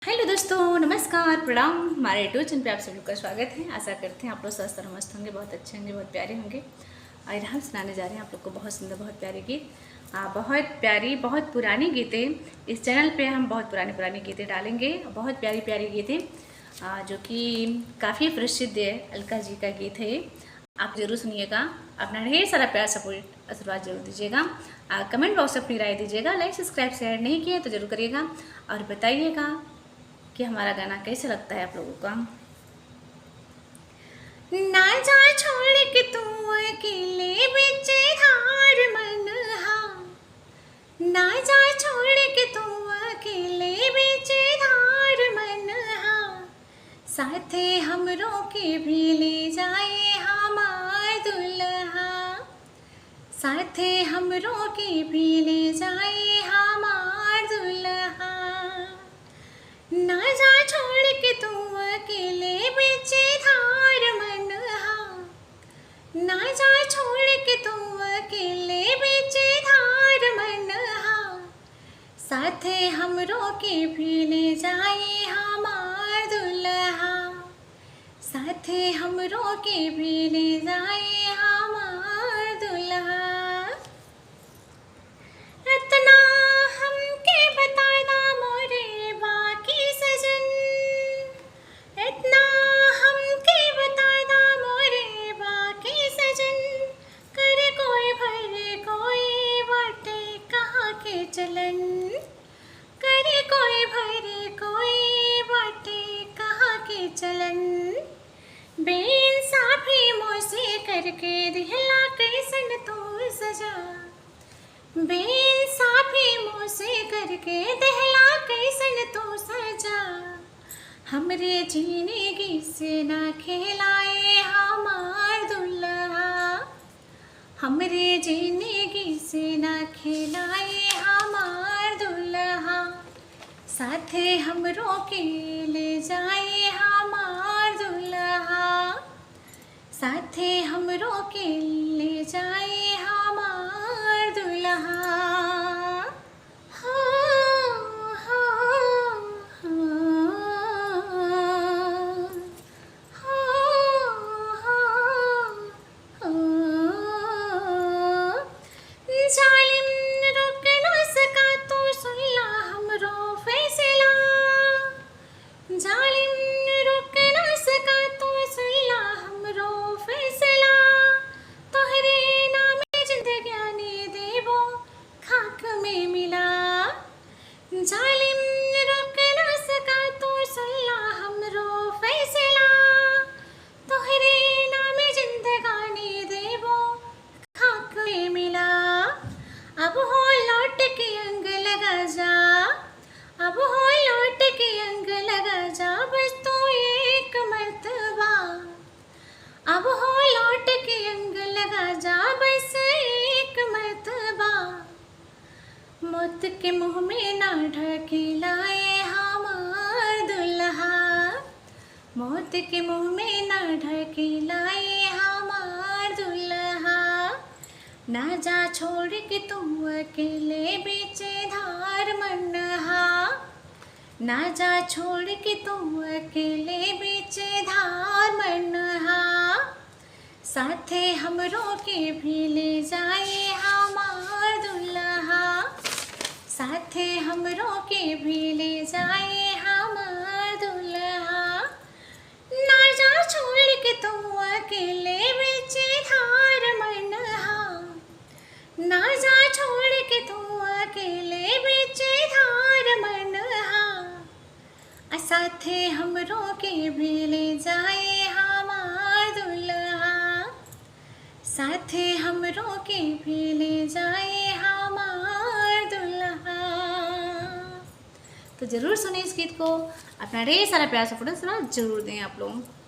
Hello दोस्तों, नमस्कार, प्रणाम। हमारे यूट्यूब चैनल पे आप सभी का स्वागत है। आशा करते हैं आप लोग स्वस्थ और मस्त होंगे, बहुत अच्छे होंगे, बहुत प्यारे होंगे। और हम सुनाने जा रहे हैं आप लोग को बहुत सुंदर, बहुत प्यारे गीत। बहुत प्यारी, बहुत पुरानी गीतें। इस चैनल पे हम बहुत पुरानी पुरानी गीतें डालेंगे, बहुत प्यारी प्यारी गीतें, जो कि काफ़ी प्रसिद्ध है। अलका जी का गीत है ये। आप ज़रूर सुनिएगा। अपना ढेर सारा प्यार, सपोर्ट, आशीर्वाद जरूर दीजिएगा। कमेंट बॉक्स में अपनी राय दीजिएगा। लाइक, सब्सक्राइब, शेयर नहीं किए तो जरूर करिएगा। और बताइएगा कि हमारा गाना कैसा लगता है आप लोगों का। ना जा छोड़ के तू अकेले बीच धार मनहा, ना जा छोड़ के तू अकेले बीच धार मनहा, साथे हमरों के भी ले जाए हमार दुल्हा, साथे हमरों के भी ले जाए हमार दुल्हा। ना जा छोड़ के तू अकेले बीच धार मनहा, ना जा छोड़ के तू अकेले बीच धार मनहा, साथे हमरों के भी ले जाए हमार दुल्हा, साथे हमरों के भी ले जाए हमार दुल्हा। इतना हमके बताना मोरे बाकी सजन, इतना हमके बताना मोरे बाकी सजन, करे कोई भरे कोई बाटे कहाँ के चलन, करे कोई भरे कोई बाटे कहाँ के चलन, बेइंसाफी मुझसे करके दिहला कैसन तू सजा, बेइंसाफी मुझसे करके दहला कैसन तू सजा, हमरे जिंदगी से ना खिलाए हमार दुल्हा, हमरे जिंदगी से ना खिलाए हमार दुल्हा, साथे हमरों के ले जाए हमार दुल्हा, साथे हमरों के ले जाए हमार दुल्हा। जालिम रोक न सका तो सुन ला हमरो फैसला, जालिम रोक न सका तो सुन ला हमरो फैसला, तोहरे नामे जिंदगानी देवो खाक में मिला, जालिम रोक न सका तो सुन ला हमरो फैसला, तोहरे नामे जिंदगानी देवो खाक में मिला, अब हो लौट के अंग लगा जा, अब हो लौट के अंग लगा जा, बस तू एक मर्तबा, अब हो लौट के अंग लगा जा, बस एक मर्तबा, मौत के मुंह में ना ढकेलाए हमार दुल्हा, मौत के मुंह में ना ढकेलाए हमार दुल्हा, ना जा छोड़ के तू अकेले बीच धार मनहा, ना जा छोड़ के तू अकेले बीच धार मनहा, साथे हमरों के भी ले जाए हमार दुल्हा, साथे हमरों के भी ले जाए हमार दुल्हा। ना जा छोड़ के तू अकेले बीच धार मनहा, ना जा छोड़ के तू अकेले बीच धार मनहा, साथे हमरों के भी ले जाए हमार दुल्हा, साथे हमरों के भी ले जाए हमार दुल्हा। तो ज़रूर सुने इस गीत को। अपना ढेर सारा प्यार सपोर्ट जरूर दें आप लोग।